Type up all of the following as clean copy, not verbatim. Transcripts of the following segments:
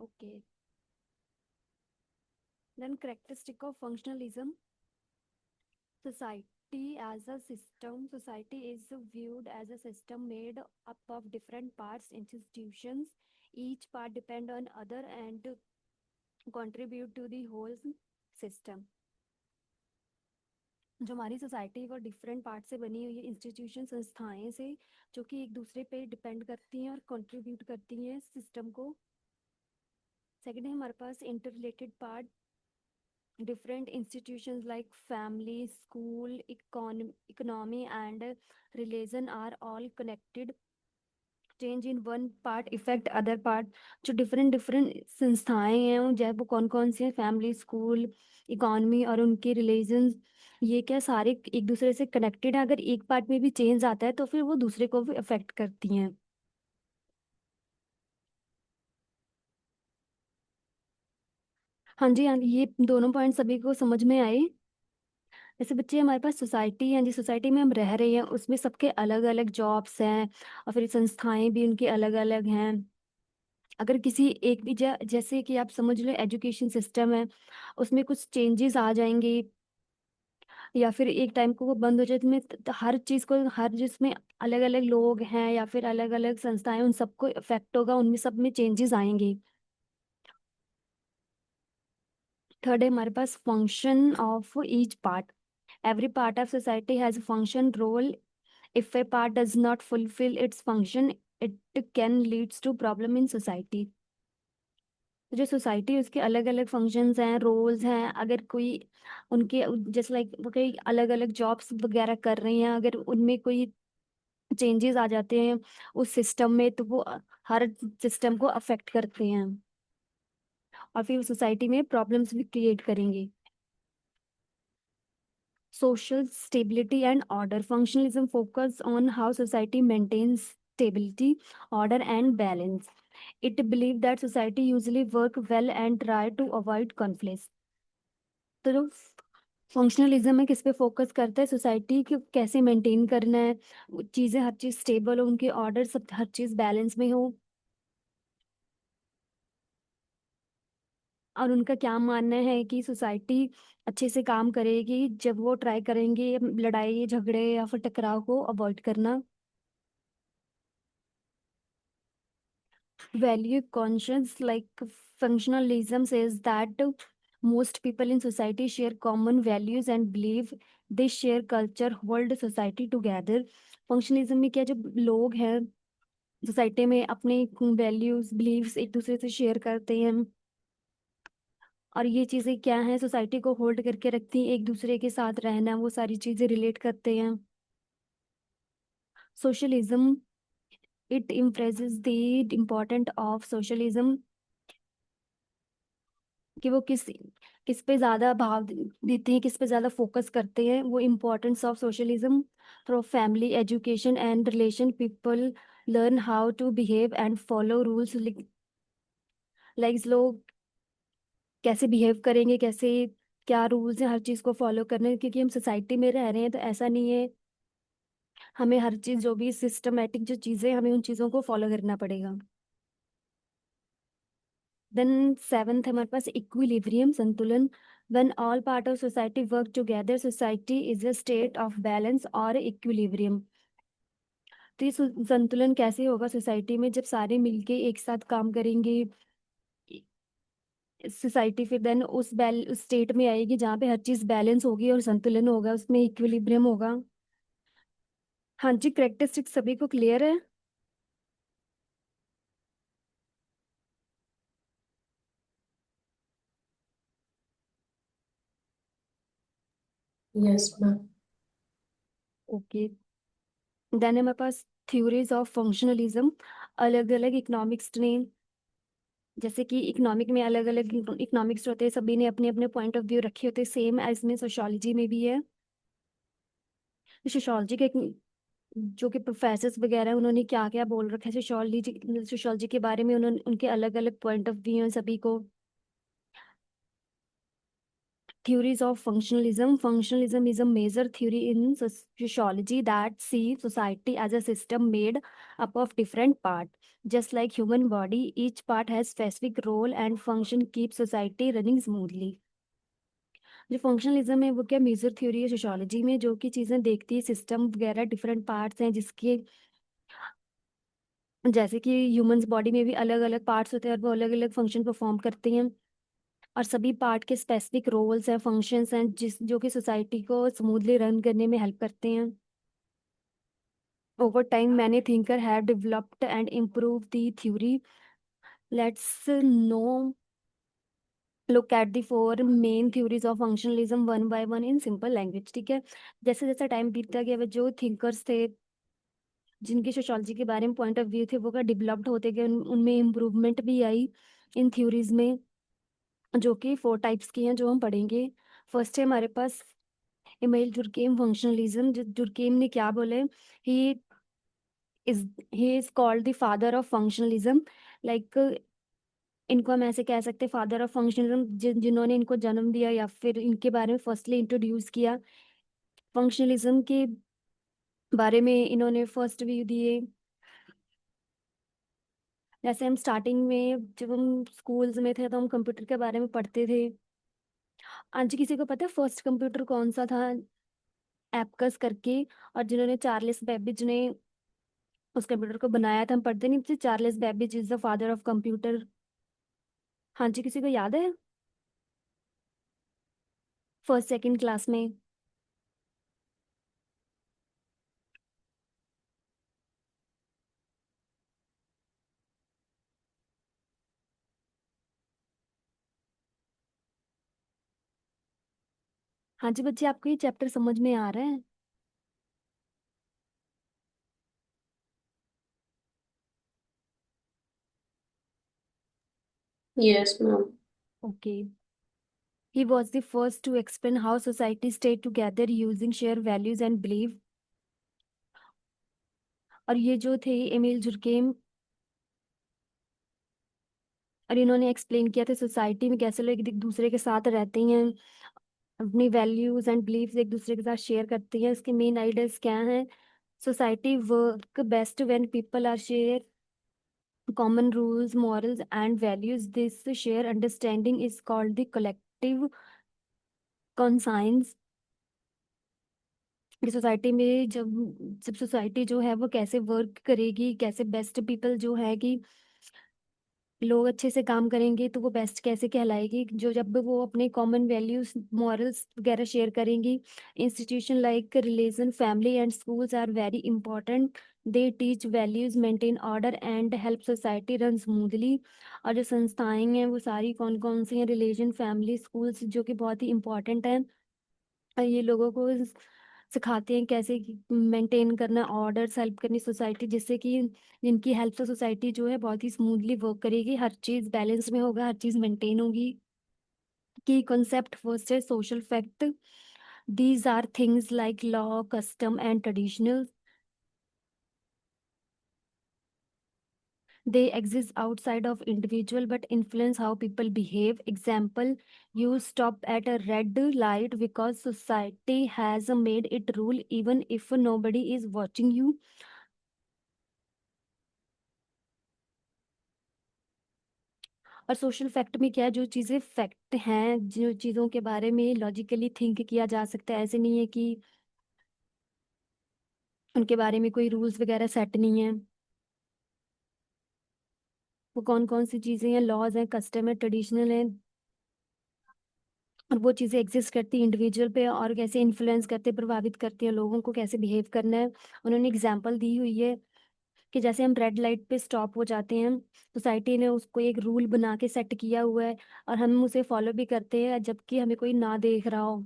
Okay. Then characteristic of functionalism. Society as a system. Society is viewed as a system made up of different parts, institutions. Each part depend on other and contribute to the whole system. जो हमारी society वो different part से बनी हुई है, institution संस्थाएं से, जो कि एक दूसरे पे डिपेंड करती हैं और कंट्रीब्यूट करती हैं सिस्टम को। सेकंड है हमारे पास inter part. Different institutions like family, school, economy, and religion are all connected. Change in one part affect other part. जो different संस्थाएं हैं वो जब वो कौन कौन सी हैं, फैमिली, स्कूल, इकोनॉमी और उनके रिलीजन, ये क्या सारे एक दूसरे से कनेक्टेड है। अगर एक पार्ट में भी चेंज आता है तो फिर वो दूसरे को भी अफेक्ट करती हैं। हाँ जी, हाँ, ये दोनों पॉइंट सभी को समझ में आए। जैसे बच्चे हमारे पास सोसाइटी है, जिस सोसाइटी में हम रह रहे हैं उसमें सबके अलग अलग जॉब्स हैं और फिर संस्थाएं भी उनकी अलग अलग हैं। अगर किसी एक भी जैसे कि आप समझ लो एजुकेशन सिस्टम है, उसमें कुछ चेंजेस आ जाएंगे या फिर एक टाइम को वो बंद हो जाए तो हर चीज़ को, हर जिसमें अलग अलग लोग हैं या फिर अलग अलग संस्थाएं, उन सबको इफेक्ट होगा, उनमें सब में चेंजेस आएंगे। थर्ड है हमारे पास function of each part. Every part of society has function role. If a part does not fulfill its function, it can leads to problem in society. जो सोसाइटी है उसके अलग अलग फंक्शंस हैं, रोल्स हैं। अगर कोई उनके जैसे लाइक वो कई अलग अलग जॉब्स वगैरह कर रही हैं, अगर उनमें कोई चेंजेस आ जाते हैं उस सिस्टम में तो वो हर सिस्टम को अफेक्ट करते हैं और फिर सोसाइटी में प्रॉब्लम्स भी क्रिएट करेंगे। Social stability and order. Functionalism focus on how society maintains stability, order, and balance. It believes that society usually work well and try to avoid conflicts. तो जो फंक्शनलिज्म है किस पे फोकस करता है, सोसाइटी को कैसे मेंटेन करना है, चीजें हर चीज स्टेबल हो, उनके ऑर्डर सब हर चीज बैलेंस में हो, और उनका क्या मानना है कि सोसाइटी अच्छे से काम करेगी जब वो ट्राई करेंगे लड़ाई झगड़े या फिर टकराव को अवॉइड करना। Value conscious, like functionalism says that most people in society share common values and believe they share culture hold society together. Functionalism में क्या, जो लोग हैं सोसाइटी में अपने वैल्यूज बिलीव्स एक दूसरे से शेयर करते हैं और ये चीजें क्या हैं सोसाइटी को होल्ड करके रखती हैं, एक दूसरे के साथ रहना, वो सारी चीजें रिलेट करते हैं। Socialism, it emphasizes the importance of socialism, कि वो किस पे ज्यादा भाव देते हैं, किस पे ज्यादा फोकस करते हैं। वो importance of socialism through family education and relation, people learn how to behave and follow rules. Like लोग कैसे बिहेव करेंगे, कैसे क्या रूल्स हैं, हर चीज को फॉलो करने, क्योंकि हम सोसाइटी में रह रहे हैं तो ऐसा नहीं है, हमें हर चीज जो भी सिस्टमेटिक जो चीजें हमें उन चीजों को फॉलो करना पड़ेगा। देन सेवेंथ है हमारे पास इक्विलिब्रियम, संतुलन। when all part of society work together, society is a state of balance और इक्विलिब्रियम। तो ये संतुलन कैसे होगा सोसाइटी में, जब सारे मिलके एक साथ काम करेंगे, सोसाइटी फिर देन उस स्टेट में आएगी जहाँ पे हर चीज बैलेंस होगी और संतुलन होगा, उसमें इक्विलिब्रियम होगा। हाँ जी, करेक्टरिस्टिक सभी को क्लियर है। Yes ma'am. ओके, देन हमारे पास थ्योरीज ऑफ फंक्शनलिज्म। अलग अलग इकोनॉमिक्स ने, जैसे कि इकोनॉमिक में अलग अलग इकोनॉमिक्स होते हैं, सभी ने अपने अपने पॉइंट ऑफ व्यू रखे होते हैं, सेम एज में सोशोलॉजी में भी है। सोशोलॉजी के जो कि प्रोफेसर्स वगैरह हैं, उन्होंने क्या क्या बोल रखा है सोशोलॉजी के बारे में, उन्होंने उनके अलग अलग पॉइंट ऑफ व्यू हैं सभी को। theories of functionalism. Functionalism is a major theory in sociology that sees society as a system made up of different parts. Just like human body, each part has specific role and function keep society running smoothly. जो functionalism है वो क्या major theory है sociology में, जो कि चीज़ें देखती है सिस्टम वगैरह डिफरेंट पार्ट्स हैं जिसके, जैसे कि ह्यूमंस बॉडी में भी अलग अलग पार्ट्स होते हैं और वो अलग अलग फंक्शन परफॉर्म करती हैं, और सभी पार्ट के स्पेसिफिक रोल्स हैं, फंक्शंस हैं जो कि सोसाइटी को स्मूथली रन करने में हेल्प करते हैं. Over time, many thinkers have developed and improved the theory. Let's know look at the four main theories of functionalism one by one in simple language. ठीक है, जैसे जैसे टाइम बीतता गया वो जो थिंकर्स थे जिनके सोशोलॉजी के बारे में पॉइंट ऑफ व्यू थे वो क्या डेवलप्ड होते गए, उनमें इम्प्रूवमेंट भी आई इन थ्योरीज में, जो कि 4 टाइप्स की हैं जो हम पढ़ेंगे. फर्स्ट है हमारे पास इमेल डुर्केम फंक्शनलिज्म. डुर्केम ने क्या बोले, ही is he is called the father of functionalism. like इनको हम ऐसे कह सकते हैं फादर ऑफ फंक्शनलिज्म, जिन्होंने इनको जन्म दिया या फिर इनके बारे में फर्स्टली इंट्रोड्यूस किया. फंक्शनलिज्म के बारे में इन्होंने फर्स्ट व्यू दिए. जैसे हम स्टार्टिंग में जब हम स्कूल्स में थे तो हम कंप्यूटर के बारे में पढ़ते थे. आज किसी को पता है फर्स्ट कंप्यूटर कौन सा था? एप्कस करके. और जिन्होंने चार्ल्स बेबेज ने उस कंप्यूटर को बनाया था, हम पढ़ते नहीं थे Charles Babbage is the father of computer. हाँ जी, किसी को याद है फर्स्ट सेकंड क्लास में? हाँ जी बच्चे, आपको ये चैप्टर समझ में आ रहा है? Yes, ma'am. Okay. He was the first to explain how society stayed together using shared values and belief. और ये जो थे एमिल जुर्केम, और इन्होंने एक्सप्लेन किया था सोसाइटी में कैसे लोग एक दूसरे के साथ रहते हैं, अपनी वैल्यूज एंड बिलीव्स एक दूसरे के साथ शेयर करते हैं. इसके मेन आइडियाज क्या हैं? Society work best when people are share common rules, morals, and values. This shared understanding is called the collective conscience. कि सोसाइटी में जब जब सोसाइटी जो है वो कैसे वर्क करेगी, कैसे बेस्ट पीपल जो है कि लोग अच्छे से काम करेंगे तो वो बेस्ट कैसे कहलाएगी, जो जब वो अपने कॉमन वैल्यूज मॉरल्स वगैरह शेयर करेंगी. Institution like religion family and schools are very important. They teach values maintain order and help society run smoothly. और जो संस्थाएं हैं वो सारी कौन कौन सी हैं? रिलीजन फैमिली स्कूल्स, जो कि बहुत ही इंपॉर्टेंट है. और ये लोगों को सिखाते हैं कैसे मेंटेन करना ऑर्डर्स, हेल्प करनी सोसाइटी, जिससे कि जिनकी हेल्प से सोसाइटी जो है बहुत ही स्मूथली वर्क करेगी, हर चीज़ बैलेंस में होगा, हर चीज़ मेंटेन होगी. की कॉन्सेप्ट फर्स्ट है social fact. These are things like law custom and traditional. They exist outside of individual but influence how people behave. Example, you stop at a red light because society has made it rule even if nobody is watching you. और social fact में क्या है? जो चीज़ें fact हैं, जो चीज़ों के बारे में लॉजिकली थिंक किया जा सकता है, ऐसे नहीं है कि उनके बारे में कोई रूल्स वगैरह सेट नहीं है. वो कौन कौन सी चीज़ें हैं? लॉज हैं, कस्टम है, ट्रेडिशनल है. और वो चीज़ें एग्जिस्ट करती हैं इंडिविजुअल पे और कैसे इन्फ्लुएंस करते, प्रभावित करती हैं लोगों को कैसे बिहेव करना है. उन्होंने एग्जाम्पल दी हुई है कि जैसे हम रेड लाइट पे स्टॉप हो जाते हैं, सोसाइटी ने उसको एक रूल बना के सेट किया हुआ है और हम उसे फॉलो भी करते हैं जबकि हमें कोई ना देख रहा हो.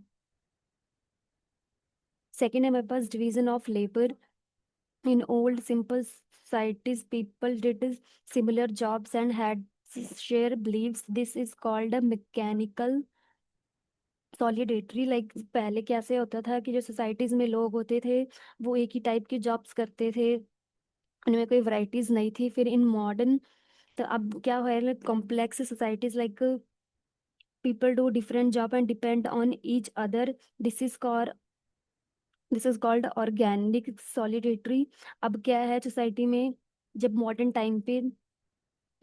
सेकेंड है हमारे पास division of labour. In old simple societies people did similar jobs and had share beliefs. This is called a mechanical सॉलिडेटरी. Like पहले कैसे होता था कि जो सोसाइटीज में लोग होते थे वो एक ही टाइप की जॉब्स करते थे, उनमें कोई वैरायटीज नहीं थी. फिर इन मॉडर्न तो अब क्या है, complex societies like people do different job and depend on each other. this is called this is called organic सॉलिडेटरी। अब क्या है सोसाइटी में, जब मॉडर्न टाइम पे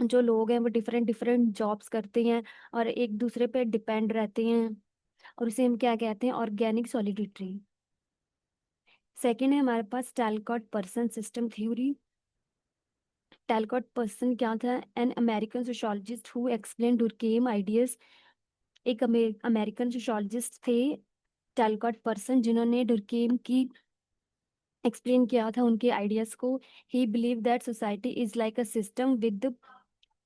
जो लोग हैं वो डिफरेंट डिफरेंट जॉब्स करते हैं और एक दूसरे पे डिपेंड रहते हैं, और उसे हम क्या कहते हैं, ऑर्गेनिक सॉलिडेटरी। सेकेंड है हमारे पास Talcott Parsons system theory. Talcott Parsons क्या था? An American sociologist who explain Durkheim ideas. एक अमेरिकन सोशोलॉजिस्ट थे टैलकॉट पर्सन, जिन्होंने डुरकेम की एक्सप्लेन किया था उनके आइडियाज को। He believe that society is like a system with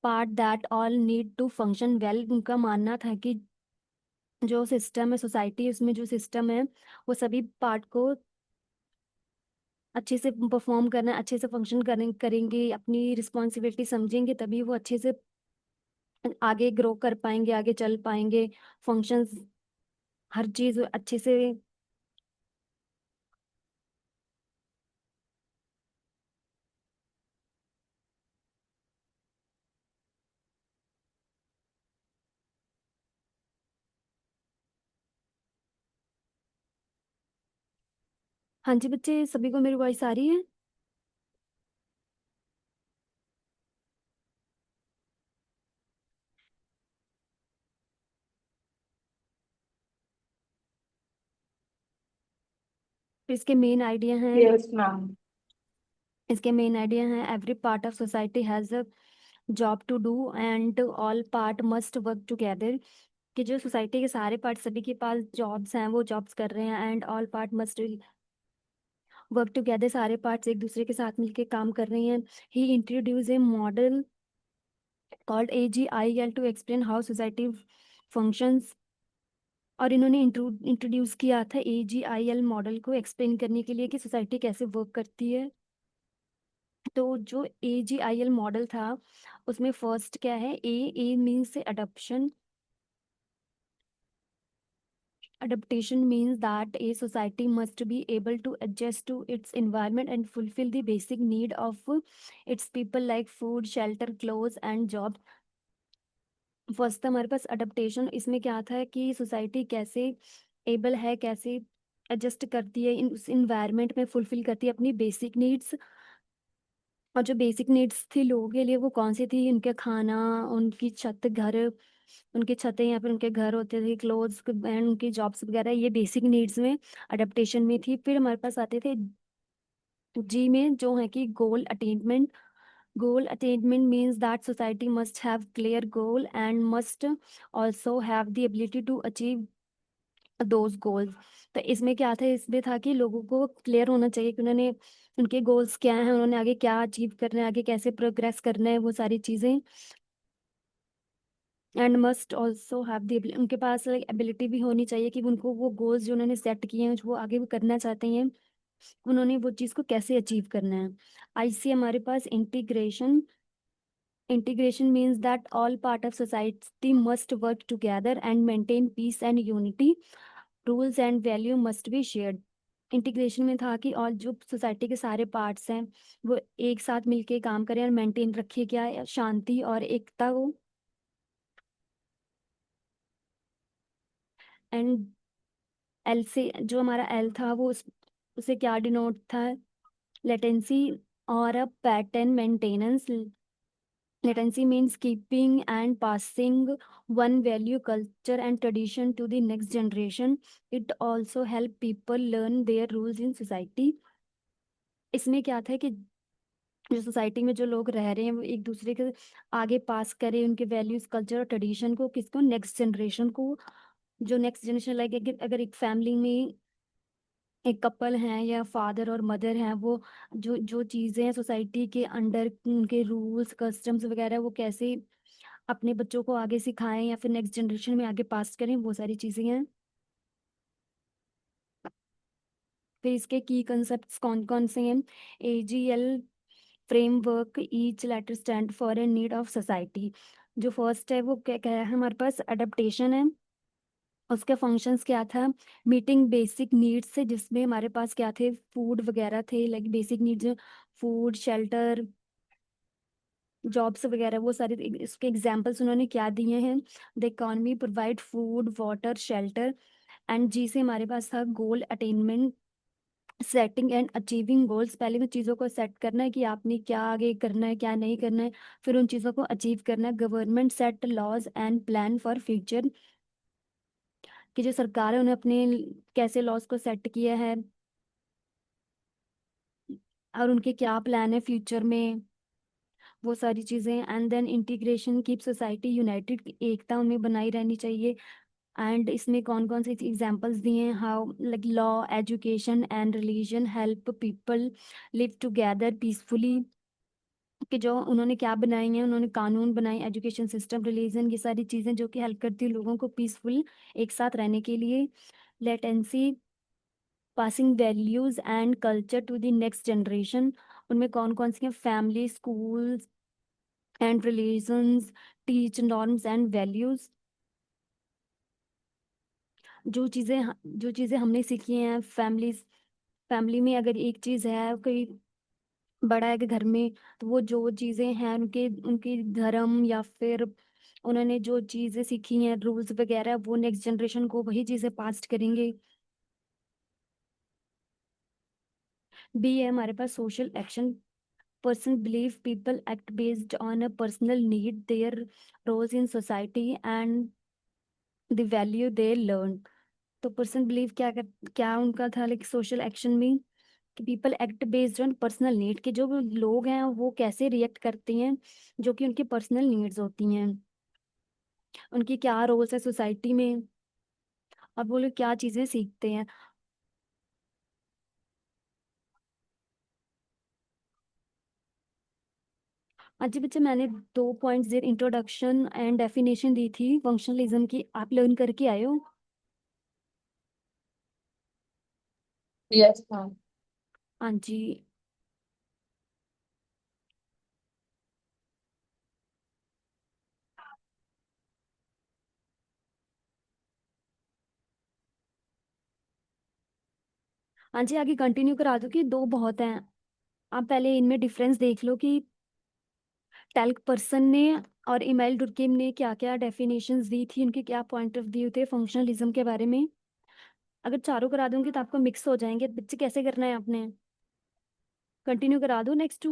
part that all need to function well. उनका मानना था कि जो सिस्टम है सोसाइटी, उसमें जो सिस्टम है वो सभी पार्ट को अच्छे से परफॉर्म करना, अच्छे से फंक्शन करेंगे, अपनी रिस्पॉन्सिबिलिटी समझेंगे, तभी वो अच्छे से आगे ग्रो कर पाएंगे, आगे चल पाएंगे, फंक्शंस हर चीज अच्छे से। हाँ जी बच्चे, सभी को मेरी वॉइस आ रही है? तो इसके मेन आइडिया हैं। Yes ma'am. इसके मेन आइडिया हैं, every part of society has a job to do and all part must work together. कि जो सोसाइटी के सारे पार्ट, सभी के पास जॉब्स हैं, वो जॉब्स कर रहे हैं, and all part must work together, सारे पार्ट्स एक दूसरे के साथ मिलके काम कर रहे हैं। He introduce a model called AGIL to explain how society functions. और इन्होंने इंट्रोड्यूस किया था AGIL मॉडल को एक्सप्लेन करने के लिए कि सोसाइटी कैसे वर्क करती है। तो जो AGIL मॉडल था उसमें फर्स्ट क्या है, ए मीन्स से adoption. Adaptation means that a society must be able to adjust to its environment and fulfill the basic need of its people like food, shelter, clothes and job। First हमारे पास adaptation, इसमें क्या था कि society कैसे able है, कैसे adjust करती है, उस इन्वायरमेंट में फुलफिल करती है अपनी बेसिक नीड्स। और जो बेसिक नीड्स थी लोगों के लिए वो कौन सी थी? उनके खाना, उनकी छत, घर, उनकी छतें या फिर उनके घर होते थे, क्लोथ्स एंड उनकी जॉब्स वगैरह, ये बेसिक नीड्स में अडेप्टेशन में थी। फिर हमारे पास आते थे जी में, जो है कि goal attainment. Goal attainment means that society must have clear goal and must also have the ability to achieve those goals. तो इसमें क्या था? इसमें था कि लोगों को क्लियर होना चाहिए कि उन्होंने, उनके गोल्स क्या हैं, उन्होंने आगे क्या अचीव करना है, आगे कैसे प्रोग्रेस करना है, वो सारी चीज़ें। And must also have the, उनके पास एबिलिटी भी होनी चाहिए कि उनको वो गोल्स जो उन्होंने सेट किए हैं, जो वो आगे वो करना चाहते हैं, उन्होंने वो चीज़ को कैसे अचीव करना है। आईसी हमारे पास integration. Integration means that all part of society must work together and maintain peace and unity. Rules and value must be shared. Integration में था कि और जो सोसाइटी के सारे पार्ट्स हैं वो एक साथ मिलके काम करें और मेंटेन रखे क्या, शांति और एकता को। एंड एल से, जो हमारा एल था वो उसे क्या डिनोट था? लेटेंसी और uh pattern maintenance. Latency means keeping and passing one value, culture and tradition to the next generation. It also help people learn their rules in society. इसमें क्या था कि जो सोसाइटी में जो लोग रह रहे हैं वो एक दूसरे के आगे पास करें उनके वैल्यूज, कल्चर और ट्रेडिशन को, किसको? नेक्स्ट जनरेशन को। जो नेक्स्ट जनरेशन, लाइक अगर एक फैमिली में एक कपल हैं या फादर और मदर हैं, वो जो जो चीज़ें हैं सोसाइटी के अंडर, उनके रूल्स कस्टम्स वगैरह, वो कैसे अपने बच्चों को आगे सिखाएं या फिर नेक्स्ट जनरेशन में आगे पास करें, वो सारी चीज़ें हैं। फिर इसके की कंसेप्ट कौन कौन से हैं? AGL framework, each letter stand for a need of society. जो फर्स्ट है वो क्या क्या है हमारे पास? अडेप्टेशन है। उसके फंक्शंस क्या था? मीटिंग बेसिक नीड्स से, जिसमें हमारे पास क्या थे? फूड वगैरह थे, like basic needs, food, shelter, jobs वगैरह वो सारे इसके एग्जांपल्स उन्होंने क्या दिए हैं। The economy provide food water shelter and G से हमारे पास था goal attainment setting and achieving goals. पहले तो चीज़ों को सेट करना है कि आपने क्या आगे करना है क्या नहीं करना है, फिर उन चीज़ों को अचीव करना है। Government set laws and plan for future, कि जो सरकार है उन्हें अपने कैसे लॉज को सेट किया है और उनके क्या प्लान है फ्यूचर में, वो सारी चीज़ें। And then integration keep society united, एकता उनमें बनाई रहनी चाहिए। एंड इसमें कौन कौन से एग्जांपल्स दिए हैं, how like law education and religion help people live together peacefully, कि जो उन्होंने क्या बनाई हैं, उन्होंने कानून बनाए, एजुकेशन सिस्टम रिलीजन, ये सारी चीज़ें जो कि हेल्प करती है लोगों को पीसफुल एक साथ रहने के लिए। Latency passing values and culture to the next generation, उनमें कौन कौन सी हैं, family schools and religions teach norms and values. जो चीज़ें हमने सीखी हैं फैमिली में, अगर एक चीज़ है कोई बड़ा है कि घर में, तो वो जो चीज़ें हैं उनके उनके धर्म या फिर उन्होंने जो चीज़ें सीखी हैं रूल्स वगैरह, वो नेक्स्ट जनरेशन को वही चीज़ें पास्ट करेंगे। बी है हमारे पास social action, Parsons believe people act based on a personal need their roles in society and the value they learn. तो पर्सन बिलीव क्या उनका था, लाइक सोशल एक्शन में कि people act based on personal need, कि जो लोग हैं वो कैसे रिएक्ट करते हैं जो कि उनकी पर्सनल नीड्स होती हैं, उनकी क्या रोल्स है सोसाइटी में और वो लोग क्या चीज़ें सीखते हैं। आज बच्चे मैंने 2 points the introduction and definition दी थी फंक्शनलिज्म की, आप लर्न करके आए हो? Yes ma'am. हाँ जी। हाँ जी, आगे कंटिन्यू करा दो कि दो बहुत हैं। आप पहले इनमें डिफरेंस देख लो कि टेल्क पर्सन ने और इमेल डुर्केम ने क्या क्या डेफिनेशंस दी थी, उनके क्या पॉइंट ऑफ व्यू थे फंक्शनलिज्म के बारे में। अगर चारों करा दूंगी तो आपको मिक्स हो जाएंगे बच्चे, कैसे करना है आपने? कंटिन्यू करा दो नेक्स्ट टू।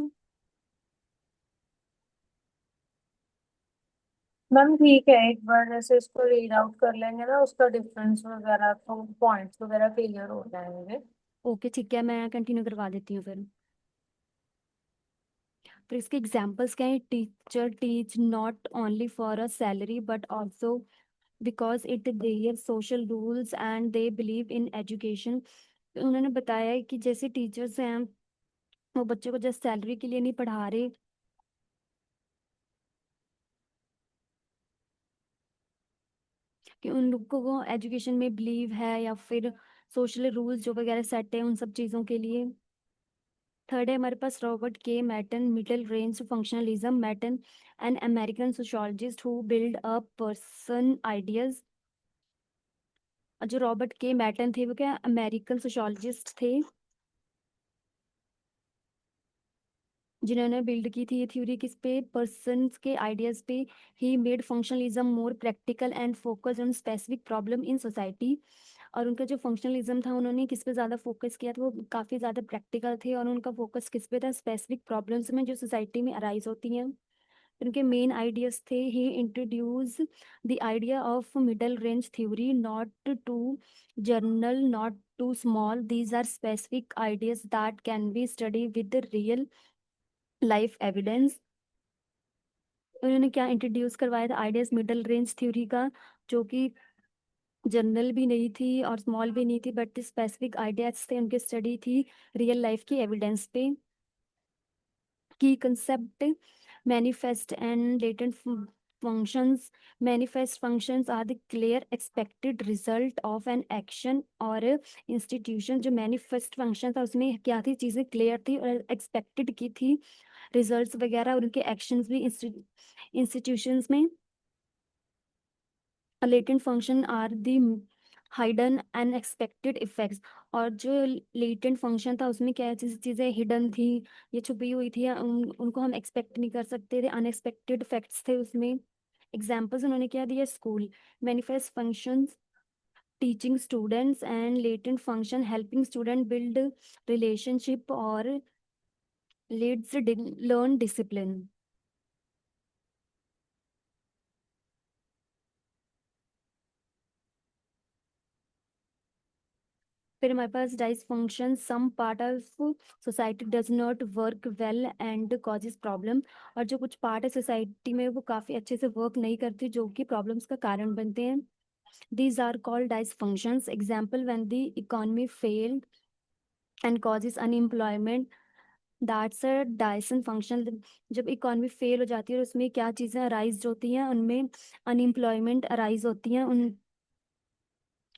मैम ठीक है, एक बार जैसे इसको रीड आउट कर लेंगे ना, उसका डिफरेंस वगैरह तो पॉइंट्स वगैरह क्लियर हो जाएंगे। ओके ठीक है, मैं कंटिन्यू करवा देती हूँ फिर। फिर इसके एग्जाम्पल्स क्या है, teacher teach not only for a salary but also because it their social rules and they believe in education. उन्होंने बताया है कि जैसे टीचर्स हैं वो बच्चों को जस्ट सैलरी के लिए नहीं पढ़ा रहे, कि उन लोगों को एजुकेशन में बिलीव है या फिर सोशल रूल्स जो वगैरह सेट है उन सब चीज़ों के लिए। थर्ड है हमारे पास Robert K Merton, middle range functionalism. Merton an American sociologist who build a Parsons ideas. जो रॉबर्ट के मैटन थे वो क्या अमेरिकन सोशोलॉजिस्ट थे जिन्होंने बिल्ड की थी ये थ्योरी किस पे, पर्सन्स के आइडियाज पे। He made functionalism more practical and focus on specific problem in society. और उनका जो फंक्शनलिज्म था उन्होंने किस पे ज़्यादा फोकस किया था, वो काफ़ी ज़्यादा प्रैक्टिकल थे और उनका फोकस किस पे था, स्पेसिफिक प्रॉब्लम्स में जो सोसाइटी में अराइज होती हैं। उनके मेन आइडियाज थे, he introduce the idea of middle range theory, not too general not too small, these are specific ideas that can be study with real life evidence. उन्होंने क्या introduce करवाया था ideas middle range theory का, जो कि general भी नहीं थी और स्मॉल भी नहीं थी बट स्पेसिफिक आइडियाज थे, उनकी स्टडी थी रियल लाइफ की एविडेंस पे। की concept manifest and latent functions. Manifest functions are the clear expected result of an action or a institution। जो manifest function था उसमें क्या थी, चीज़ें clear थी और expected की थी, results वगैरह और उनके actions भी institutions में। latent function are the hidden unexpected effects. और जो लेटेंट फंक्शन था उसमें क्या चीज़ें हिडन थी, ये छुपी हुई थी, या उनको हम एक्सपेक्ट नहीं कर सकते थे, अनएक्सपेक्टेड इफेक्ट्स थे उसमें। एग्जाम्पल्स उन्होंने क्या दिया, school manifest functions teaching students, and latent function helping student build relationship और लीड्स लर्न डिसिप्लिन। फिर हमारे पास dysfunction some part of society does not work well and causes problem. और जो कुछ पार्ट है सोसाइटी में वो काफ़ी अच्छे से वर्क नहीं करती, जो कि प्रॉब्लम्स का कारण बनते हैं। These are called dysfunctions. Example when the economy failed and causes unemployment, that's a dysfunction. जब इकोनॉमी फेल हो जाती है और उसमें क्या चीज़ें अराइज होती हैं, उनमें अनएम्प्लॉयमेंट अराइज होती हैं उन,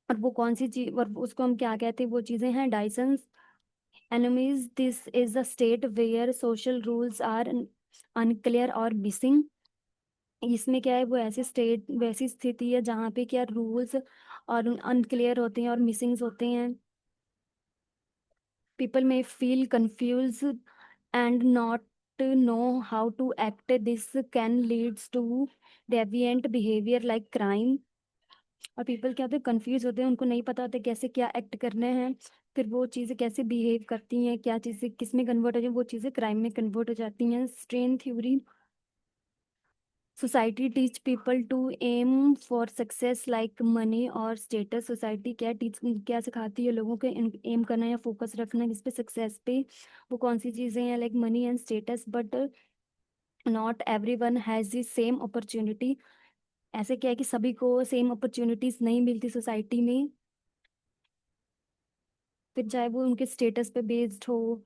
और वो कौन सी चीज, और उसको हम क्या कहते हैं, वो चीज़ें हैं Dyson enemies. This is a state where social rules are unclear or missing. इसमें क्या है, वो ऐसी स्टेट, वैसी स्थिति है जहाँ पे क्या रूल्स और अनक्लियर होते हैं और मिसिंग्स होते हैं। People may feel confuse and not know how to act. This can leads to deviant behaviour like crime. और पीपल क्या होते हैं, कंफ्यूज होते हैं, उनको नहीं पता होता कैसे क्या एक्ट करने हैं, फिर वो चीज़ें कैसे बिहेव करती हैं, क्या चीज़ें किस में कन्वर्ट हो जाए, वो चीज़ें क्राइम में कन्वर्ट हो जाती हैं। Strain theory society teach people to aim for success like money और स्टेटस। सोसाइटी क्या सिखाती है लोगों को एम करना या फोकस रखना किस पे, सक्सेस पे। वो कौन सी चीज़ें हैं, like money and status, but not every one has the same opportunity. ऐसे क्या है कि सभी को सेम अपॉर्चुनिटीज नहीं मिलती सोसाइटी में, फिर चाहे वो उनके स्टेटस पे बेस्ड हो।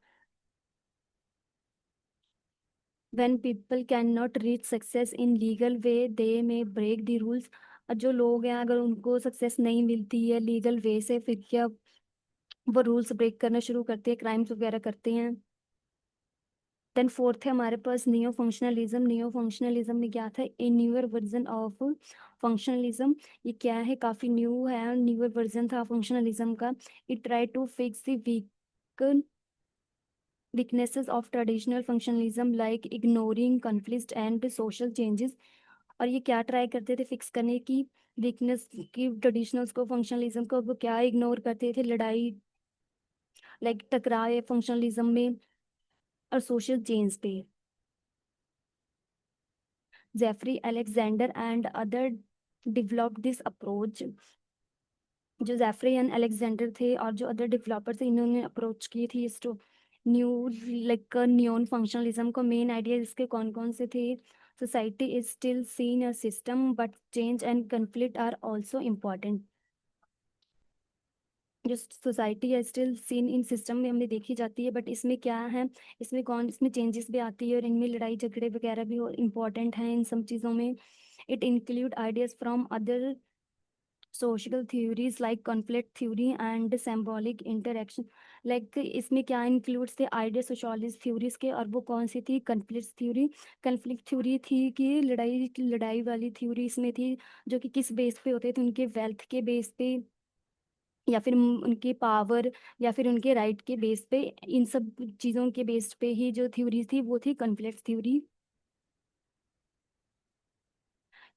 when people cannot reach success in legal way they may break the rules। और जो लोग हैं अगर उनको सक्सेस नहीं मिलती है लीगल वे से, फिर क्या वो रूल्स ब्रेक करना शुरू करते हैं, क्राइम्स वगैरह करते हैं। देन फोर्थ है हमारे पास नियो फंक्शनलिज्म। नियो फंक्शनलिज्म में क्या था, a newer version of functionalism. ये क्या है, काफी न्यू है, न्यूअर वर्जन था फंक्शनलिज्म का। It try to fix the weaknesses of traditional functionalism like ignoring conflict and social changes। और ये क्या ट्राई करते थे फिक्स करने की, वीकनेस की ट्रेडिशनल्स को, फंक्शनलिज्म को, वो क्या इग्नोर करते थे, लड़ाई लाइक टकराव फंक्शनलिज्म में और सोशल चेंज पे। Jeffrey Alexander and other developed this approach. जो जेफरी एंड अलेक्जेंडर थे और जो अदर डेवलपर थे, इन्होंने अप्रोच की थी इस न्यू लाइक न्यून फंक्शनलिज्म को। मेन आइडिया इसके कौन कौन से थे, society is still seen a system but change and conflict are also important. जो सोसाइटी है स्टिल सीन इन सिस्टम में हमने देखी जाती है, बट इसमें क्या है, इसमें चेंजेस भी आती है और इनमें लड़ाई झगड़े वगैरह भी इम्पोर्टेंट हैं इन सब चीज़ों में। It include ideas from other social theories like conflict theory and symbolic interaction. Like इसमें क्या इंक्लूड्स थे, आइडिया सोशलिस्ट थ्योरीज के, और वो कौन सी थी, कन्फ्लिक्ट थ्योरी। कन्फ्लिक्ट थ्योरी थी कि लड़ाई लड़ाई वाली थ्योरी इसमें थी, जो कि किस बेस पे होते थे, उनके वेल्थ के बेस पे, या फिर उनके पावर, या फिर उनके राइट के बेस पे। इन सब चीज़ों के बेस पे ही जो थ्योरी थी वो थी कन्फ्लिक्ट थ्योरी।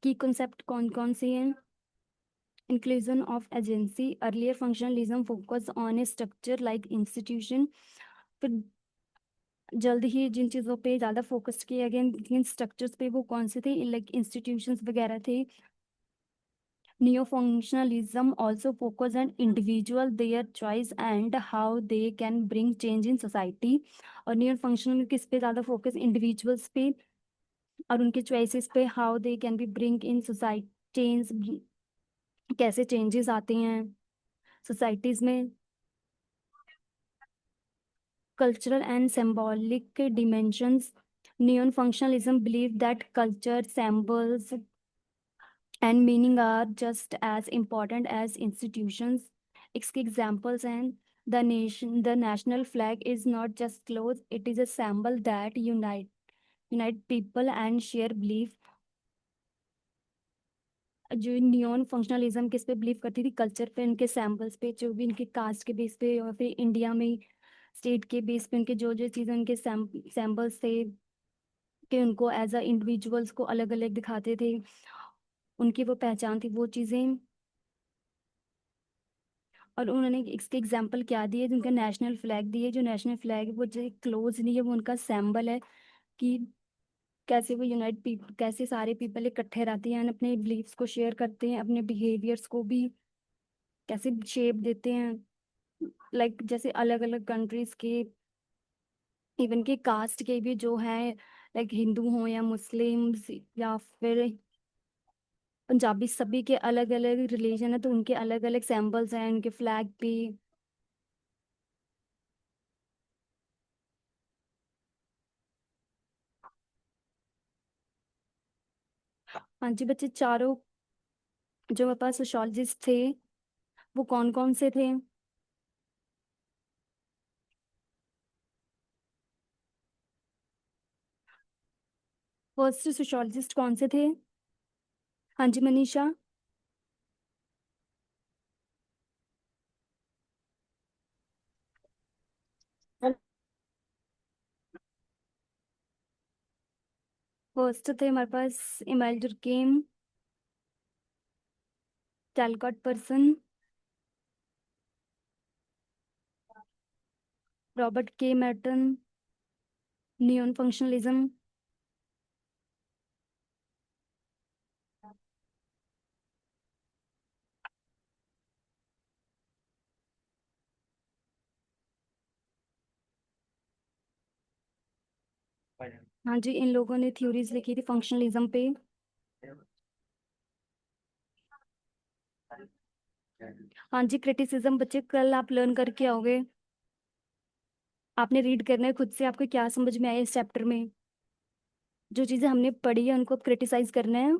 की कॉन्सेप्ट कौन कौन से हैं, inclusion of agency। earlier functionalism focus on a structure like institution। फिर जल्द ही जिन चीज़ों पे ज़्यादा फोकस किया गया, जिन स्ट्रक्चर्स पे, वो कौन से थे, लाइक इंस्टीट्यूशंस वगैरह थे। Neo functionalism also focus on individual their choice and how they can bring change in society. और नियो फंक्शनल में किस पे ज़्यादा फोकस, इंडिविजुअल्स पे और उनके चॉइसेस पे, how they can be bring in society change, कैसे चेंजेस आते हैं सोसाइटीज़ में। cultural and symbolic dimensions। Neon functionalism believe that culture, symbols, and meaning are just as important as institutions। इसके examples हैं, the national flag is not just clothes, it is a symbol that unite people and share belief। जो neon functionalism किस पे believe करती थी, culture पे, उनके samples पे, जो भी उनके कास्ट के बेस पे, और फिर इंडिया में स्टेट के बेस पे उनके जो जो चीज़ें उनके सैम्पल्स थे, कि उनको एज अ इंडिविजुअल्स को अलग अलग दिखाते थे, उनकी वो पहचान थी, वो चीज़ें। और उन्होंने इसके एग्जाम्पल क्या दिए, उनका नेशनल फ्लैग दिए, जो नेशनल फ्लैग है वो जो क्लोज नहीं है, वो उनका सिंबल है कि कैसे वो यूनाइट पीपल, कैसे सारे पीपल इकट्ठे रहते हैं, अपने बिलीफ्स को शेयर करते हैं, अपने बिहेवियर्स को भी कैसे शेप देते हैं, लाइक जैसे अलग अलग कंट्रीज के, इवन के कास्ट के भी जो है, लाइक हिंदू हो या मुस्लिम्स या फिर पंजाबी, सभी के अलग अलग रिलीजन है, तो उनके अलग अलग सिंबल्स हैं उनके फ्लैग पे। हाँ जी बच्चे, चारों जो मेरे पास सोशोलॉजिस्ट थे वो कौन कौन से थे? फर्स्ट सोशोलॉजिस्ट कौन से थे? हाँ जी मनीषा। फर्स्ट थे हमारे पास इमाइल डुर्केम, टैलकॉट पर्सन, रॉबर्ट के मैर्टन, नियॉन फंक्शनलिज्म। हाँ जी, इन लोगों ने थ्योरीज लिखी थी फंक्शनलिज्म पे। हाँ जी, क्रिटिसिज्म बच्चे कल आप लर्न करके आओगे, आपने रीड करना है खुद से, आपको क्या समझ में आया इस चैप्टर में, जो चीजें हमने पढ़ी है उनको क्रिटिसाइज करना है।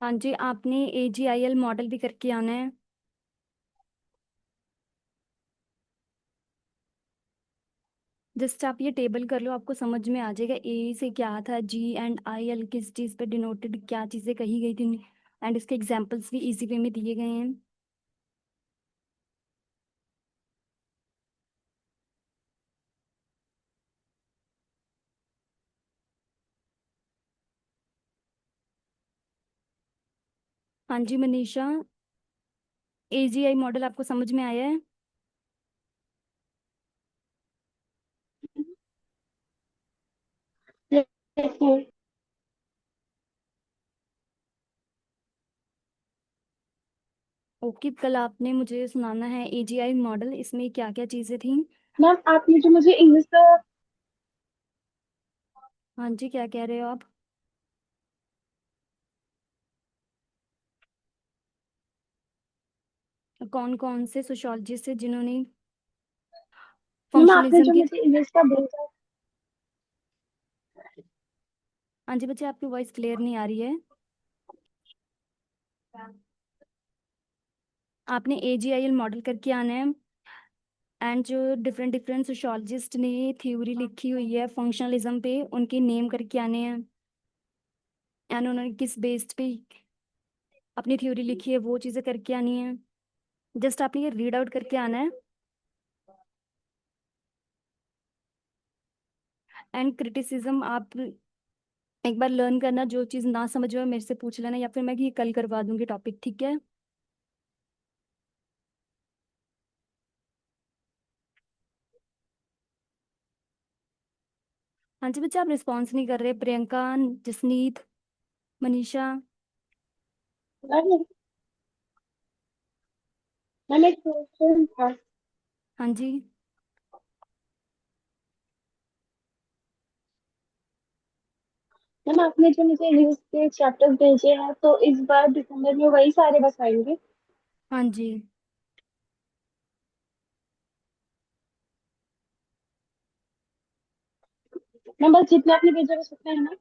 हाँ जी, आपने AGIL मॉडल भी करके आना है। जस्ट आप ये टेबल कर लो, आपको समझ में आ जाएगा ए से क्या था, G एंड IL किस चीज़ पे डिनोटेड, क्या चीज़ें कही गई थी, एंड इसके एग्जाम्पल्स भी इजी वे में दिए गए हैं। हाँ जी मनीषा, AGI मॉडल आपको समझ में आया है? ओके, कल आपने मुझे सुनाना है AGI मॉडल, इसमें क्या क्या चीज़ें थी। मैम आपने जो मुझे इंग्लिश का हाँ जी, क्या कह रहे हो आप? कौन कौन से सोशोलॉजिस्ट है जिन्होंने मैम आपने फंक्शनलिज्म जो की? मुझे इंग्लिश का भेजा। हाँ जी बच्चे, आपकी वॉइस क्लियर नहीं आ रही है। आपने AGIL मॉडल करके आना है, एंड जो डिफरेंट डिफरेंट सोशोलॉजिस्ट ने थ्योरी लिखी हुई है फंक्शनलिज्म पे, उनके नेम करके आने हैं, एंड उन्होंने किस बेस्ड पे अपनी थ्योरी लिखी है वो चीज़ें करके आनी है। जस्ट आपने ये रीड आउट करके आना है। एंड क्रिटिसिज्म आप एक बार लर्न करना, जो चीज़ ना समझ में मेरे से पूछ लेना, या फिर मैं ये कल करवा दूंगी टॉपिक, ठीक है? हाँ जी बच्चे, आप रिस्पॉन्स नहीं कर रहे, प्रियंका, जसनीत, मनीषा। मैम मैम एक क्वेश्चन था। हाँ जी। मैम आपने जो मुझे इंग्लिश के चैप्टर्स भेजे हैं तो इस बार दिसंबर में वही सारे बताएंगे। हाँ जी। नंबर जितने आपने भेजे बस उतने है ना।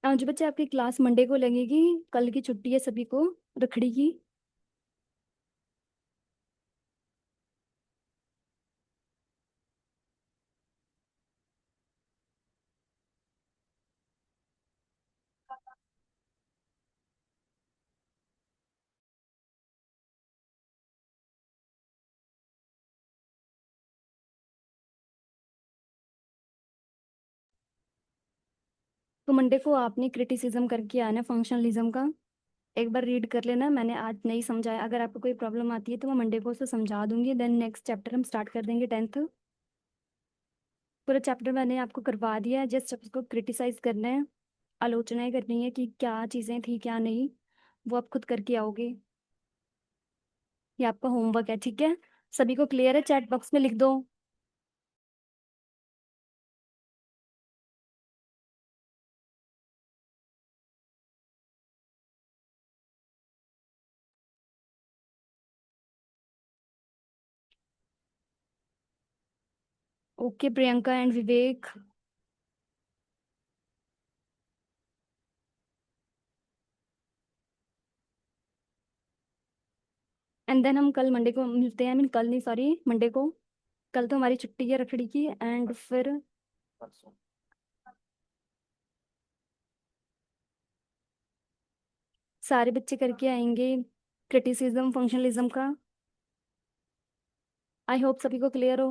जो बच्चे आपकी क्लास मंडे को लगेगी, कल की छुट्टी है सभी को, रखड़ी की। तो मंडे को आपने क्रिटिसिज्म करके आना फंक्शनलिज्म का। एक बार रीड कर लेना, मैंने आज नहीं समझाया, अगर आपको कोई प्रॉब्लम आती है तो मैं मंडे को उसे समझा दूंगी। देन नेक्स्ट चैप्टर हम स्टार्ट कर देंगे 10th। पूरा चैप्टर मैंने आपको करवा दिया है, जस्ट उसको क्रिटिसाइज करना है, आलोचनाएं करनी है कि क्या चीज़ें थी क्या नहीं, वो आप खुद करके आओगे। ये आपका होमवर्क है, ठीक है? सभी को क्लियर है? चैट बॉक्स में लिख दो। Okay Priyanka and Vivek. And then हम कल मंडे को मिलते हैं, I mean कल नहीं, सॉरी, मंडे को। कल तो हमारी छुट्टी है रखड़ी की, एंड फिर सारे बच्चे करके आएंगे क्रिटिसिज्म फंक्शनलिज्म का। आई होप सभी को क्लियर हो।